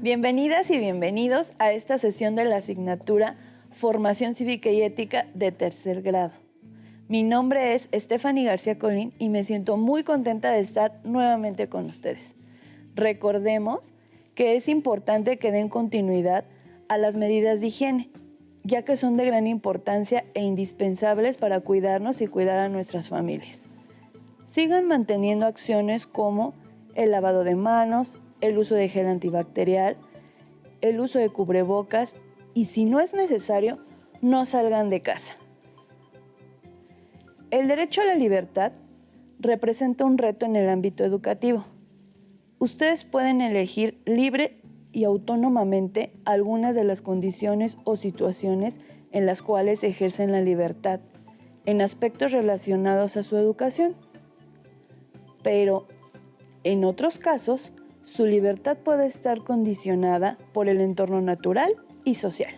Bienvenidas y bienvenidos a esta sesión de la asignatura Formación Cívica y Ética de tercer grado. Mi nombre es Stephanie García Colín y me siento muy contenta de estar nuevamente con ustedes. Recordemos que es importante que den continuidad a las medidas de higiene, ya que son de gran importancia e indispensables para cuidarnos y cuidar a nuestras familias. Sigan manteniendo acciones como el lavado de manos, el uso de gel antibacterial, el uso de cubrebocas y si no es necesario, no salgan de casa. El derecho a la libertad representa un reto en el ámbito educativo. Ustedes pueden elegir libre y autónomamente algunas de las condiciones o situaciones en las cuales ejercen la libertad en aspectos relacionados a su educación. Pero en otros casos, su libertad puede estar condicionada por el entorno natural y social.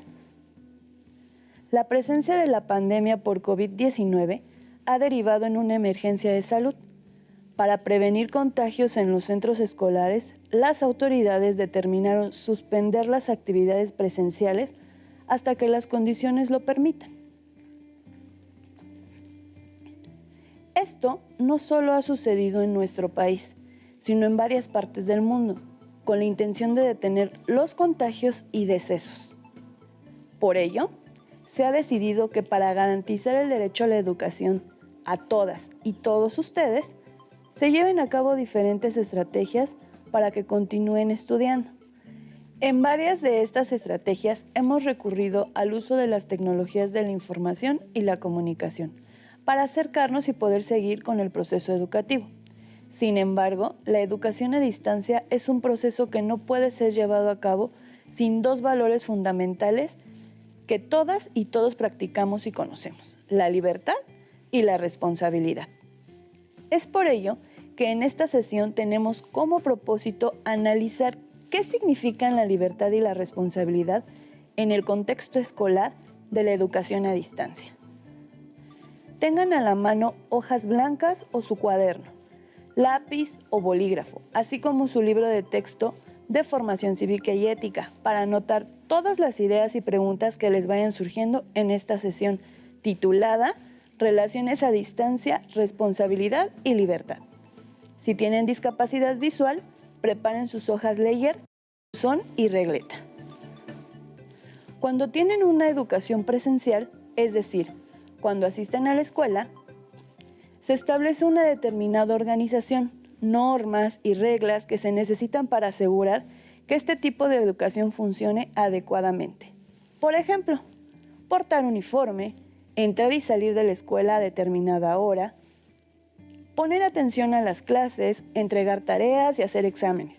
La presencia de la pandemia por COVID-19 ha derivado en una emergencia de salud. Para prevenir contagios en los centros escolares, las autoridades determinaron suspender las actividades presenciales hasta que las condiciones lo permitan. Esto no solo ha sucedido en nuestro país, sino en varias partes del mundo, con la intención de detener los contagios y decesos. Por ello, se ha decidido que para garantizar el derecho a la educación a todas y todos ustedes, se lleven a cabo diferentes estrategias para que continúen estudiando. En varias de estas estrategias hemos recurrido al uso de las tecnologías de la información y la comunicación para acercarnos y poder seguir con el proceso educativo. Sin embargo, la educación a distancia es un proceso que no puede ser llevado a cabo sin dos valores fundamentales que todas y todos practicamos y conocemos: la libertad y la responsabilidad. Es por ello que en esta sesión tenemos como propósito analizar qué significan la libertad y la responsabilidad en el contexto escolar de la educación a distancia. Tengan a la mano hojas blancas o su cuaderno, lápiz o bolígrafo, así como su libro de texto de formación cívica y ética, para anotar todas las ideas y preguntas que les vayan surgiendo en esta sesión titulada Relaciones a distancia, responsabilidad y libertad. Si tienen discapacidad visual, preparen sus hojas Ledger, son y regleta. Cuando tienen una educación presencial, es decir, cuando asisten a la escuela, se establece una determinada organización, normas y reglas que se necesitan para asegurar que este tipo de educación funcione adecuadamente. Por ejemplo, portar uniforme, entrar y salir de la escuela a determinada hora, poner atención a las clases, entregar tareas y hacer exámenes.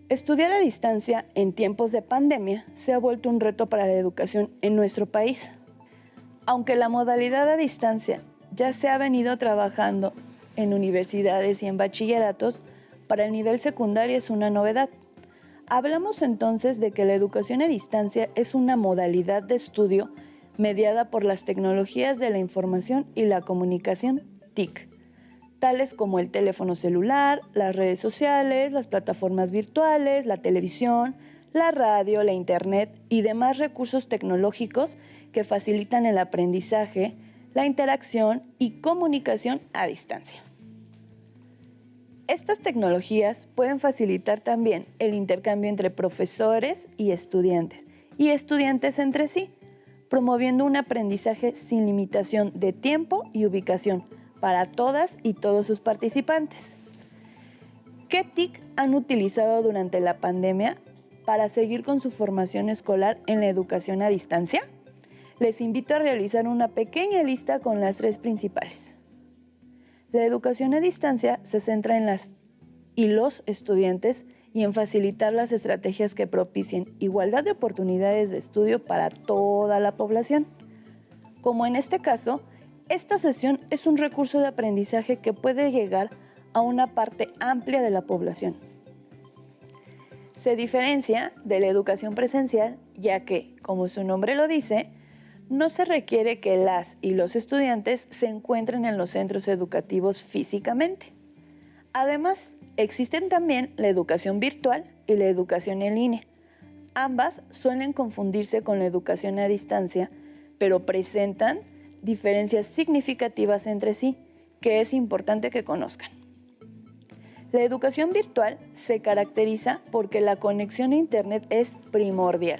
Estudiar a distancia en tiempos de pandemia se ha vuelto un reto para la educación en nuestro país. Aunque la modalidad a distancia ya se ha venido trabajando en universidades y en bachilleratos, para el nivel secundario es una novedad. Hablamos entonces de que la educación a distancia es una modalidad de estudio mediada por las tecnologías de la información y la comunicación TIC, tales como el teléfono celular, las redes sociales, las plataformas virtuales, la televisión, la radio, la internet y demás recursos tecnológicos que facilitan el aprendizaje, la interacción y comunicación a distancia. Estas tecnologías pueden facilitar también el intercambio entre profesores y estudiantes entre sí, promoviendo un aprendizaje sin limitación de tiempo y ubicación para todas y todos sus participantes. ¿Qué TIC han utilizado durante la pandemia para seguir con su formación escolar en la educación a distancia? Les invito a realizar una pequeña lista con las tres principales. La educación a distancia se centra en las y los estudiantes y en facilitar las estrategias que propicien igualdad de oportunidades de estudio para toda la población. Como en este caso, esta sesión es un recurso de aprendizaje que puede llegar a una parte amplia de la población. Se diferencia de la educación presencial, ya que, como su nombre lo dice, no se requiere que las y los estudiantes se encuentren en los centros educativos físicamente. Además, existen también la educación virtual y la educación en línea. Ambas suelen confundirse con la educación a distancia, pero presentan diferencias significativas entre sí, que es importante que conozcan. La educación virtual se caracteriza porque la conexión a Internet es primordial.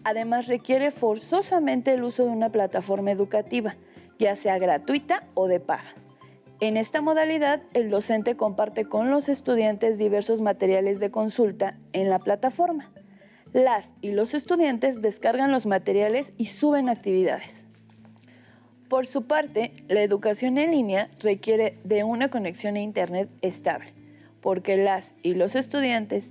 Además, requiere forzosamente el uso de una plataforma educativa, ya sea gratuita o de paga. En esta modalidad, el docente comparte con los estudiantes diversos materiales de consulta en la plataforma. Las y los estudiantes descargan los materiales y suben actividades. Por su parte, la educación en línea requiere de una conexión a Internet estable, porque las y los estudiantes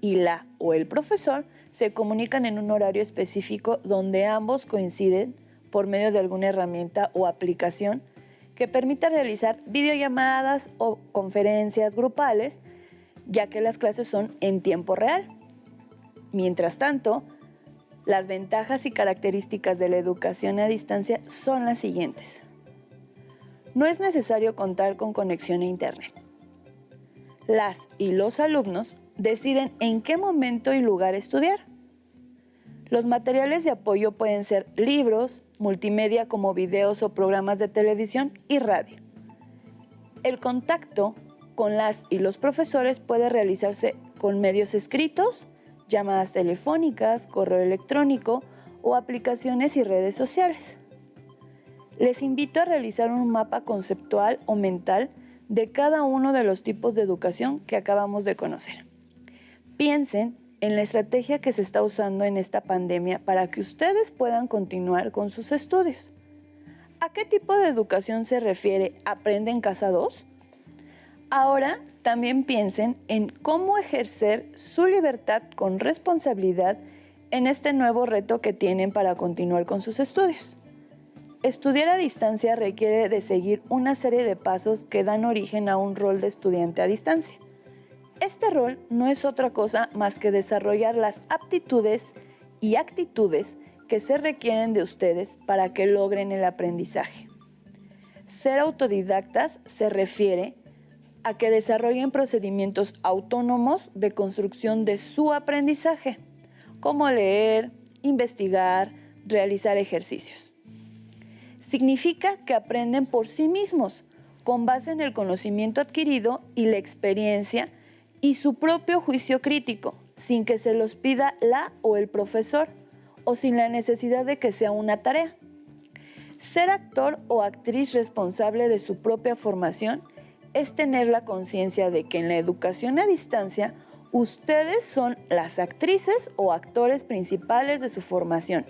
y la o el profesor se comunican en un horario específico donde ambos coinciden por medio de alguna herramienta o aplicación que permita realizar videollamadas o conferencias grupales, ya que las clases son en tiempo real. Mientras tanto, las ventajas y características de la educación a distancia son las siguientes. No es necesario contar con conexión a Internet. Las y los alumnos deciden en qué momento y lugar estudiar. Los materiales de apoyo pueden ser libros, multimedia como videos o programas de televisión y radio. El contacto con las y los profesores puede realizarse con medios escritos, llamadas telefónicas, correo electrónico o aplicaciones y redes sociales. Les invito a realizar un mapa conceptual o mental de cada uno de los tipos de educación que acabamos de conocer. Piensen en la estrategia que se está usando en esta pandemia para que ustedes puedan continuar con sus estudios. ¿A qué tipo de educación se refiere Aprende en Casa 2? Ahora también piensen en cómo ejercer su libertad con responsabilidad en este nuevo reto que tienen para continuar con sus estudios. Estudiar a distancia requiere de seguir una serie de pasos que dan origen a un rol de estudiante a distancia. Este rol no es otra cosa más que desarrollar las aptitudes y actitudes que se requieren de ustedes para que logren el aprendizaje. Ser autodidactas se refiere a que desarrollen procedimientos autónomos de construcción de su aprendizaje, como leer, investigar, realizar ejercicios. Significa que aprenden por sí mismos, con base en el conocimiento adquirido y la experiencia y su propio juicio crítico, sin que se los pida la o el profesor, o sin la necesidad de que sea una tarea. Ser actor o actriz responsable de su propia formación es tener la conciencia de que en la educación a distancia, ustedes son las actrices o actores principales de su formación,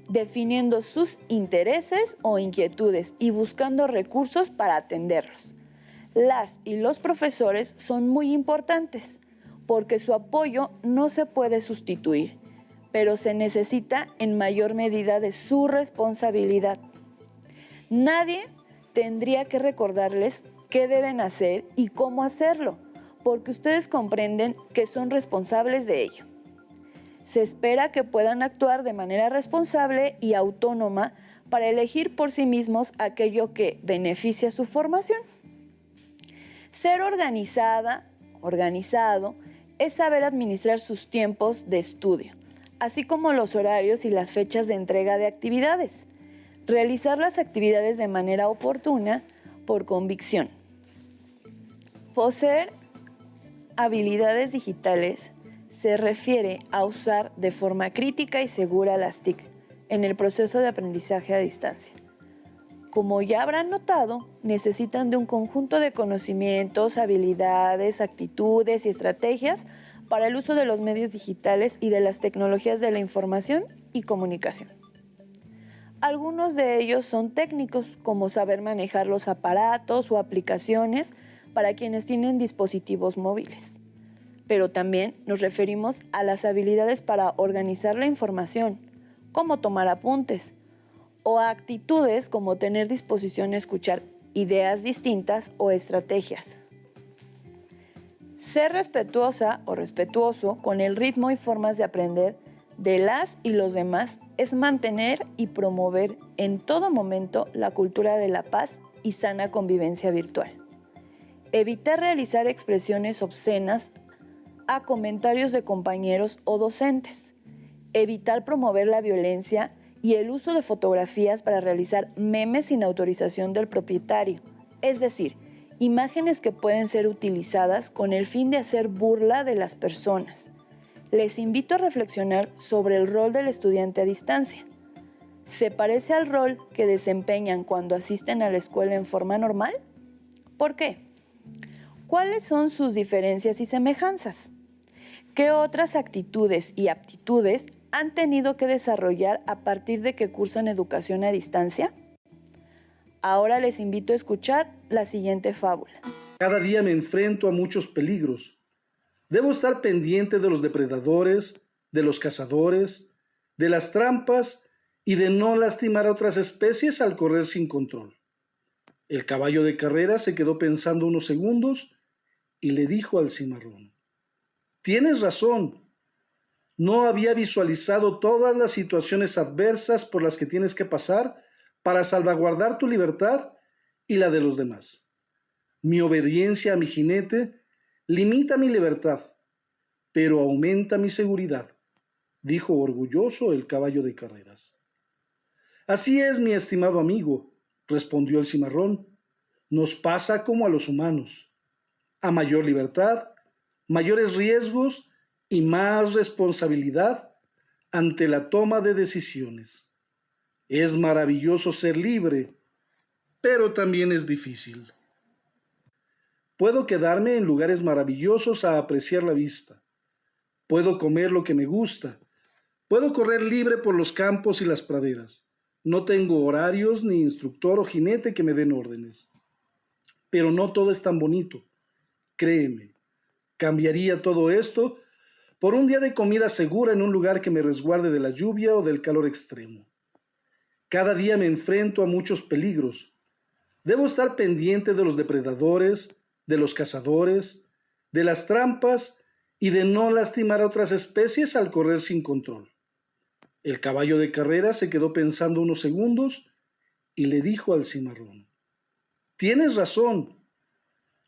definiendo sus intereses o inquietudes y buscando recursos para atenderlos. Las y los profesores son muy importantes porque su apoyo no se puede sustituir, pero se necesita en mayor medida de su responsabilidad. Nadie tendría que recordarles qué deben hacer y cómo hacerlo, porque ustedes comprenden que son responsables de ello. Se espera que puedan actuar de manera responsable y autónoma para elegir por sí mismos aquello que beneficia su formación. Ser organizado, es saber administrar sus tiempos de estudio, así como los horarios y las fechas de entrega de actividades. Realizar las actividades de manera oportuna por convicción. Poseer habilidades digitales se refiere a usar de forma crítica y segura las TIC en el proceso de aprendizaje a distancia. Como ya habrán notado, necesitan de un conjunto de conocimientos, habilidades, actitudes y estrategias para el uso de los medios digitales y de las tecnologías de la información y comunicación. Algunos de ellos son técnicos, como saber manejar los aparatos o aplicaciones para quienes tienen dispositivos móviles. Pero también nos referimos a las habilidades para organizar la información, como tomar apuntes, o a actitudes como tener disposición a escuchar ideas distintas o estrategias. Ser respetuosa o respetuoso con el ritmo y formas de aprender de las y los demás es mantener y promover en todo momento la cultura de la paz y sana convivencia virtual. Evitar realizar expresiones obscenas a comentarios de compañeros o docentes, evitar promover la violencia y el uso de fotografías para realizar memes sin autorización del propietario, es decir, imágenes que pueden ser utilizadas con el fin de hacer burla de las personas. Les invito a reflexionar sobre el rol del estudiante a distancia. ¿Se parece al rol que desempeñan cuando asisten a la escuela en forma normal? ¿Por qué? ¿Cuáles son sus diferencias y semejanzas? ¿Qué otras actitudes y aptitudes han tenido que desarrollar a partir de que cursan educación a distancia? Ahora les invito a escuchar la siguiente fábula. Cada día me enfrento a muchos peligros. Debo estar pendiente de los depredadores, de los cazadores, de las trampas y de no lastimar a otras especies al correr sin control. El caballo de carrera se quedó pensando unos segundos y le dijo al cimarrón: «Tienes razón. No había visualizado todas las situaciones adversas por las que tienes que pasar para salvaguardar tu libertad y la de los demás. Mi obediencia a mi jinete limita mi libertad, pero aumenta mi seguridad», dijo orgulloso el caballo de carreras. «Así es, mi estimado amigo», respondió el cimarrón. «Nos pasa como a los humanos. A mayor libertad, mayores riesgos y más responsabilidad ante la toma de decisiones. Es maravilloso ser libre, pero también es difícil. Puedo quedarme en lugares maravillosos a apreciar la vista. Puedo comer lo que me gusta. Puedo correr libre por los campos y las praderas. No tengo horarios ni instructor o jinete que me den órdenes. Pero no todo es tan bonito. Créeme, cambiaría todo esto por un día de comida segura en un lugar que me resguarde de la lluvia o del calor extremo. Cada día me enfrento a muchos peligros. Debo estar pendiente de los depredadores, de los cazadores, de las trampas y de no lastimar a otras especies al correr sin control». El caballo de carrera se quedó pensando unos segundos y le dijo al cimarrón: «Tienes razón.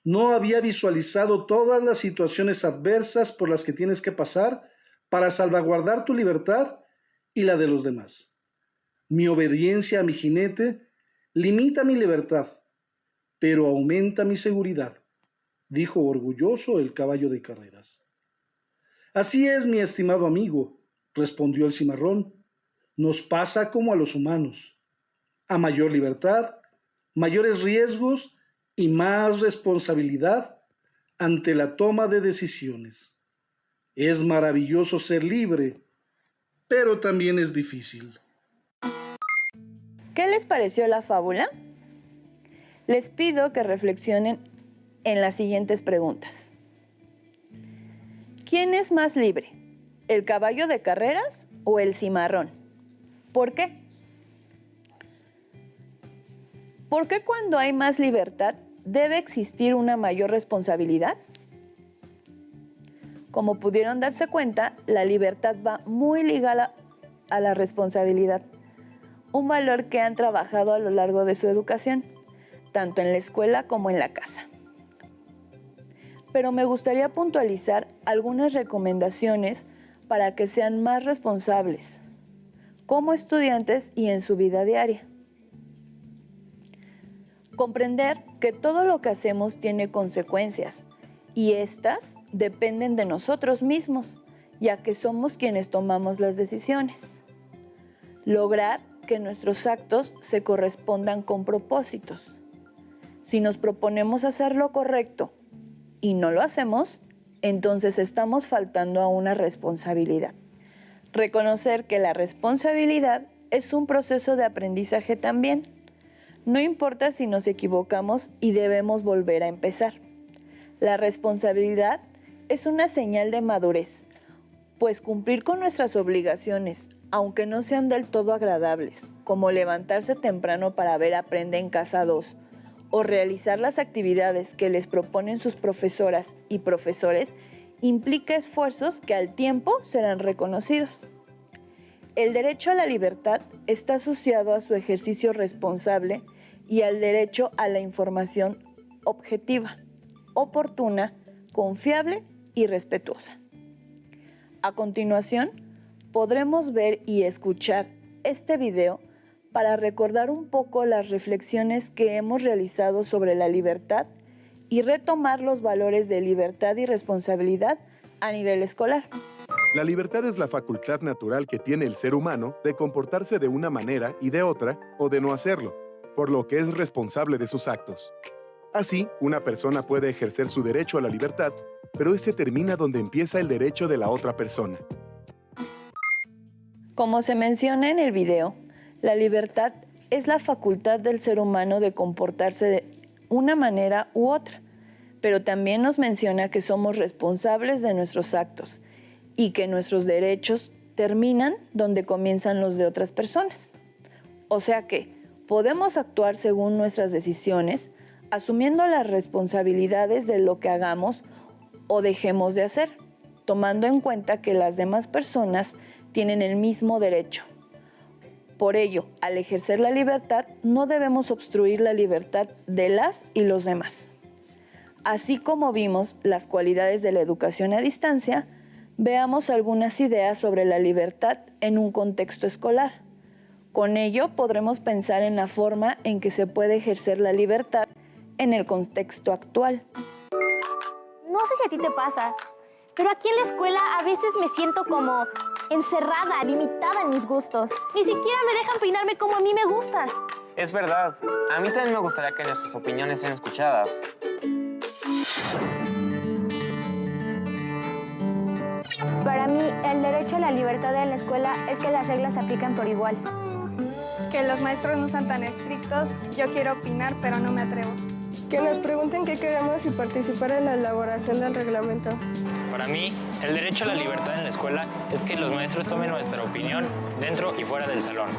No había visualizado todas las situaciones adversas por las que tienes que pasar para salvaguardar tu libertad y la de los demás. Mi obediencia a mi jinete limita mi libertad, pero aumenta mi seguridad», dijo orgulloso el caballo de carreras. «Así es, mi estimado amigo», respondió el cimarrón. «Nos pasa como a los humanos. A mayor libertad, mayores riesgos y más responsabilidad ante la toma de decisiones. Es maravilloso ser libre, pero también es difícil». ¿Qué les pareció la fábula? Les pido que reflexionen en las siguientes preguntas. ¿Quién es más libre? ¿El caballo de carreras o el cimarrón? ¿Por qué? ¿Por qué cuando hay más libertad debe existir una mayor responsabilidad? Como pudieron darse cuenta, la libertad va muy ligada a la responsabilidad, un valor que han trabajado a lo largo de su educación, tanto en la escuela como en la casa. Pero me gustaría puntualizar algunas recomendaciones para que sean más responsables, como estudiantes y en su vida diaria. Comprender que todo lo que hacemos tiene consecuencias y estas dependen de nosotros mismos, ya que somos quienes tomamos las decisiones. Lograr que nuestros actos se correspondan con propósitos. Si nos proponemos hacer lo correcto y no lo hacemos, entonces estamos faltando a una responsabilidad. Reconocer que la responsabilidad es un proceso de aprendizaje también. No importa si nos equivocamos y debemos volver a empezar. La responsabilidad es una señal de madurez, pues cumplir con nuestras obligaciones, aunque no sean del todo agradables, como levantarse temprano para ver Aprende en Casa 2, o realizar las actividades que les proponen sus profesoras y profesores, implica esfuerzos que al tiempo serán reconocidos. El derecho a la libertad está asociado a su ejercicio responsable y al derecho a la información objetiva, oportuna, confiable y respetuosa. A continuación, podremos ver y escuchar este video para recordar un poco las reflexiones que hemos realizado sobre la libertad y retomar los valores de libertad y responsabilidad a nivel escolar. La libertad es la facultad natural que tiene el ser humano de comportarse de una manera y de otra, o de no hacerlo, por lo que es responsable de sus actos. Así, una persona puede ejercer su derecho a la libertad, pero este termina donde empieza el derecho de la otra persona. Como se menciona en el video, la libertad es la facultad del ser humano de comportarse de una manera u otra, pero también nos menciona que somos responsables de nuestros actos y que nuestros derechos terminan donde comienzan los de otras personas. O sea que podemos actuar según nuestras decisiones, asumiendo las responsabilidades de lo que hagamos o dejemos de hacer, tomando en cuenta que las demás personas tienen el mismo derecho. Por ello, al ejercer la libertad, no debemos obstruir la libertad de las y los demás. Así como vimos las cualidades de la educación a distancia, veamos algunas ideas sobre la libertad en un contexto escolar. Con ello podremos pensar en la forma en que se puede ejercer la libertad en el contexto actual. No sé si a ti te pasa, pero aquí en la escuela a veces me siento como encerrada, limitada en mis gustos. Ni siquiera me dejan peinarme como a mí me gusta. Es verdad. A mí también me gustaría que nuestras opiniones sean escuchadas. Para mí, el derecho a la libertad en la escuela es que las reglas se aplican por igual. Que los maestros no sean tan estrictos. Yo quiero opinar, pero no me atrevo. Que nos pregunten qué queremos y participar en la elaboración del reglamento. Para mí, el derecho a la libertad en la escuela es que los maestros tomen nuestra opinión dentro y fuera del salón.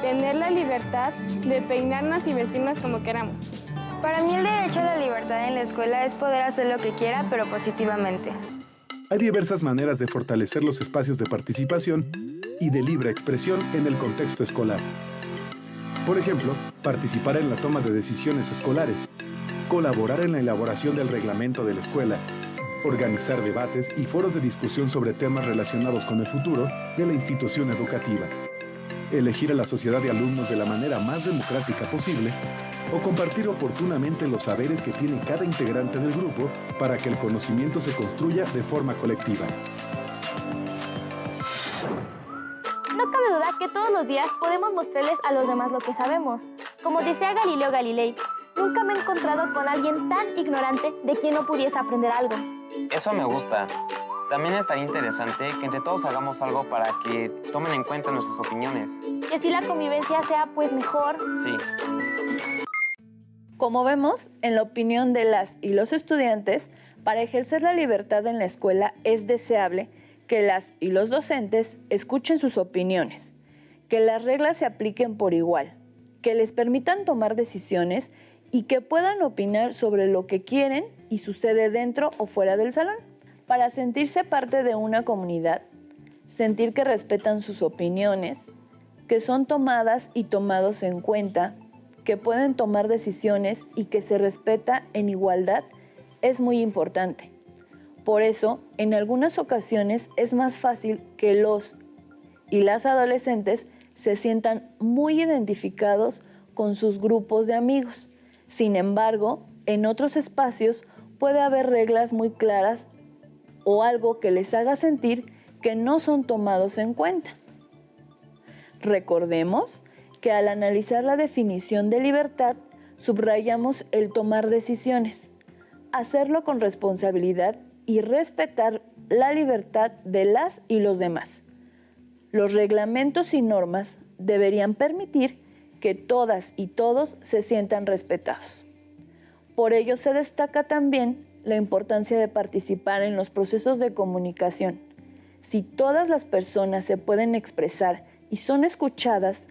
Tener la libertad de peinarnos y vestirnos como queramos. Para mí el derecho a la libertad en la escuela es poder hacer lo que quiera, pero positivamente. Hay diversas maneras de fortalecer los espacios de participación y de libre expresión en el contexto escolar. Por ejemplo, participar en la toma de decisiones escolares, colaborar en la elaboración del reglamento de la escuela, organizar debates y foros de discusión sobre temas relacionados con el futuro de la institución educativa, elegir a la sociedad de alumnos de la manera más democrática posible o compartir oportunamente los saberes que tiene cada integrante del grupo para que el conocimiento se construya de forma colectiva. No cabe duda que todos los días podemos mostrarles a los demás lo que sabemos. Como decía Galileo Galilei, nunca me he encontrado con alguien tan ignorante de quien no pudiese aprender algo. Eso me gusta. También estaría interesante que entre todos hagamos algo para que tomen en cuenta nuestras opiniones. Y así la convivencia sea pues mejor. Sí. Como vemos, en la opinión de las y los estudiantes, para ejercer la libertad en la escuela es deseable que las y los docentes escuchen sus opiniones, que las reglas se apliquen por igual, que les permitan tomar decisiones y que puedan opinar sobre lo que quieren y sucede dentro o fuera del salón, para sentirse parte de una comunidad, sentir que respetan sus opiniones, que son tomadas y tomados en cuenta, que pueden tomar decisiones y que se respeta en igualdad, es muy importante. Por eso, en algunas ocasiones es más fácil que los y las adolescentes se sientan muy identificados con sus grupos de amigos. Sin embargo, en otros espacios puede haber reglas muy claras o algo que les haga sentir que no son tomados en cuenta. Recordemos que al analizar la definición de libertad, subrayamos el tomar decisiones, hacerlo con responsabilidad y respetar la libertad de las y los demás. Los reglamentos y normas deberían permitir que todas y todos se sientan respetados. Por ello se destaca también la importancia de participar en los procesos de comunicación. Si todas las personas se pueden expresar y son escuchadas,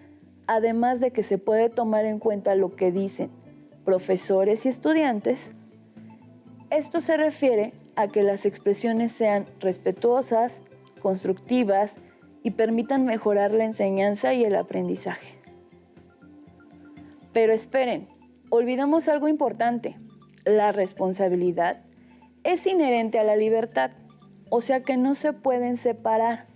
además de que se puede tomar en cuenta lo que dicen profesores y estudiantes, esto se refiere a que las expresiones sean respetuosas, constructivas y permitan mejorar la enseñanza y el aprendizaje. Pero esperen, olvidamos algo importante, la responsabilidad. es inherente a la libertad, o sea que no se pueden separar.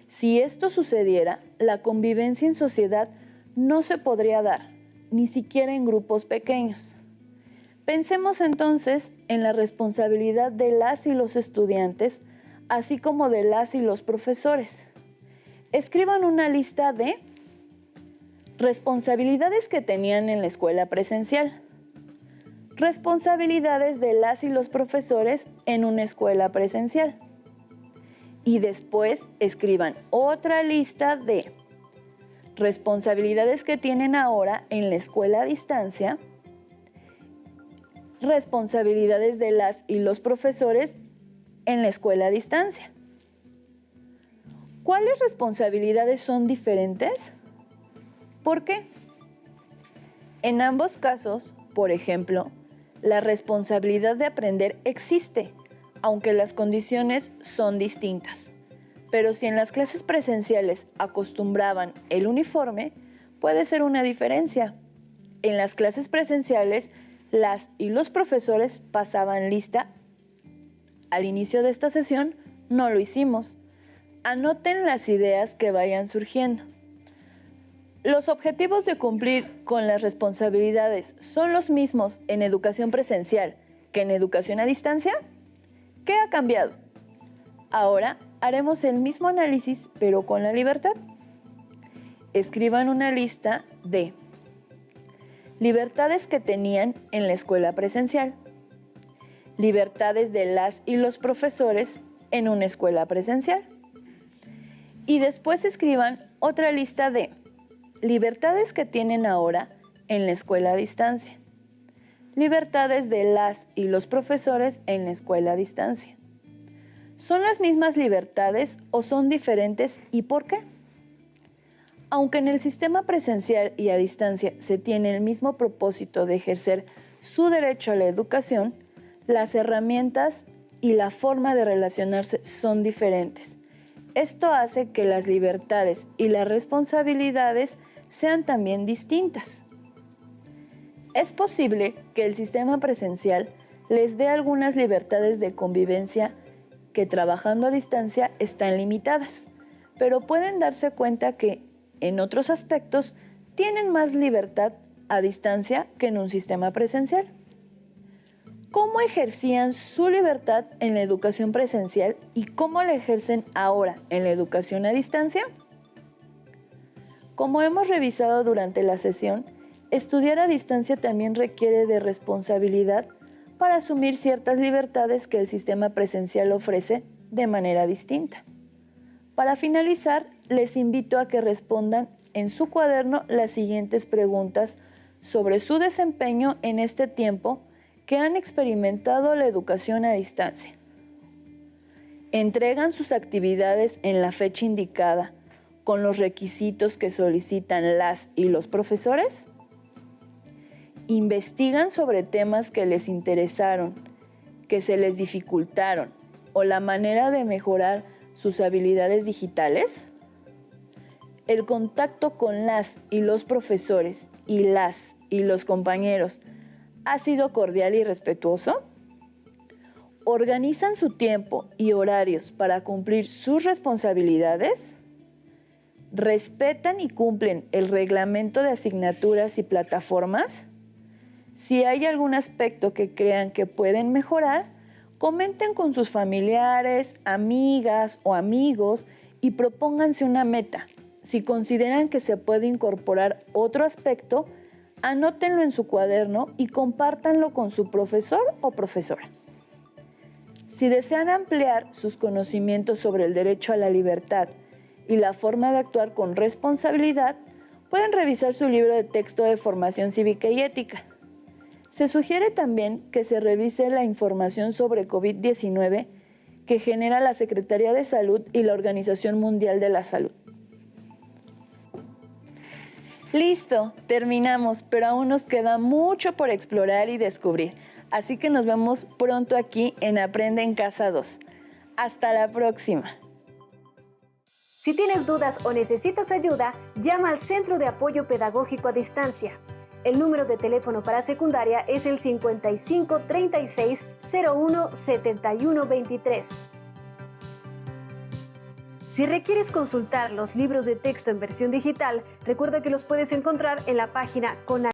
Si esto sucediera, la convivencia en sociedad no se podría dar, ni siquiera en grupos pequeños. Pensemos entonces en la responsabilidad de las y los estudiantes, así como de las y los profesores. Escriban una lista de responsabilidades que tenían en la escuela presencial, responsabilidades de las y los profesores en una escuela presencial. Y después escriban otra lista de responsabilidades que tienen ahora en la escuela a distancia, responsabilidades de las y los profesores en la escuela a distancia. ¿Cuáles responsabilidades son diferentes? ¿Por qué? En ambos casos, por ejemplo, la responsabilidad de aprender existe, aunque las condiciones son distintas. Pero si en las clases presenciales acostumbraban el uniforme, puede ser una diferencia. En las clases presenciales, las y los profesores pasaban lista. Al inicio de esta sesión, no lo hicimos. Anoten las ideas que vayan surgiendo. ¿Los objetivos de cumplir con las responsabilidades son los mismos en educación presencial que en educación a distancia? ¿Qué ha cambiado? Ahora haremos el mismo análisis, pero con la libertad. Escriban una lista de libertades que tenían en la escuela presencial, libertades de las y los profesores en una escuela presencial. Y después escriban otra lista de libertades que tienen ahora en la escuela a distancia, libertades de las y los profesores en la escuela a distancia. ¿Son las mismas libertades o son diferentes y por qué? Aunque en el sistema presencial y a distancia se tiene el mismo propósito de ejercer su derecho a la educación, las herramientas y la forma de relacionarse son diferentes. Esto hace que las libertades y las responsabilidades sean también distintas. Es posible que el sistema presencial les dé algunas libertades de convivencia que trabajando a distancia están limitadas, pero pueden darse cuenta que en otros aspectos tienen más libertad a distancia que en un sistema presencial. ¿Cómo ejercían su libertad en la educación presencial y cómo la ejercen ahora en la educación a distancia? Como hemos revisado durante la sesión, estudiar a distancia también requiere de responsabilidad para asumir ciertas libertades que el sistema presencial ofrece de manera distinta. Para finalizar, les invito a que respondan en su cuaderno las siguientes preguntas sobre su desempeño en este tiempo que han experimentado la educación a distancia. ¿Entregan sus actividades en la fecha indicada con los requisitos que solicitan las y los profesores? ¿Investigan sobre temas que les interesaron, que se les dificultaron o la manera de mejorar sus habilidades digitales? ¿El contacto con las y los profesores y las y los compañeros ha sido cordial y respetuoso? ¿Organizan su tiempo y horarios para cumplir sus responsabilidades? ¿Respetan y cumplen el reglamento de asignaturas y plataformas? Si hay algún aspecto que crean que pueden mejorar, comenten con sus familiares, amigas o amigos y propónganse una meta. Si consideran que se puede incorporar otro aspecto, anótenlo en su cuaderno y compártanlo con su profesor o profesora. Si desean ampliar sus conocimientos sobre el derecho a la libertad y la forma de actuar con responsabilidad, pueden revisar su libro de texto de formación cívica y ética. Se sugiere también que se revise la información sobre COVID-19 que genera la Secretaría de Salud y la Organización Mundial de la Salud. Listo, terminamos, pero aún nos queda mucho por explorar y descubrir. Así que nos vemos pronto aquí en Aprende en Casa 2. Hasta la próxima. Si tienes dudas o necesitas ayuda, llama al Centro de Apoyo Pedagógico a Distancia. El número de teléfono para secundaria es el 55 36 01 71 23. Si requieres consultar los libros de texto en versión digital, recuerda que los puedes encontrar en la página CONALEP.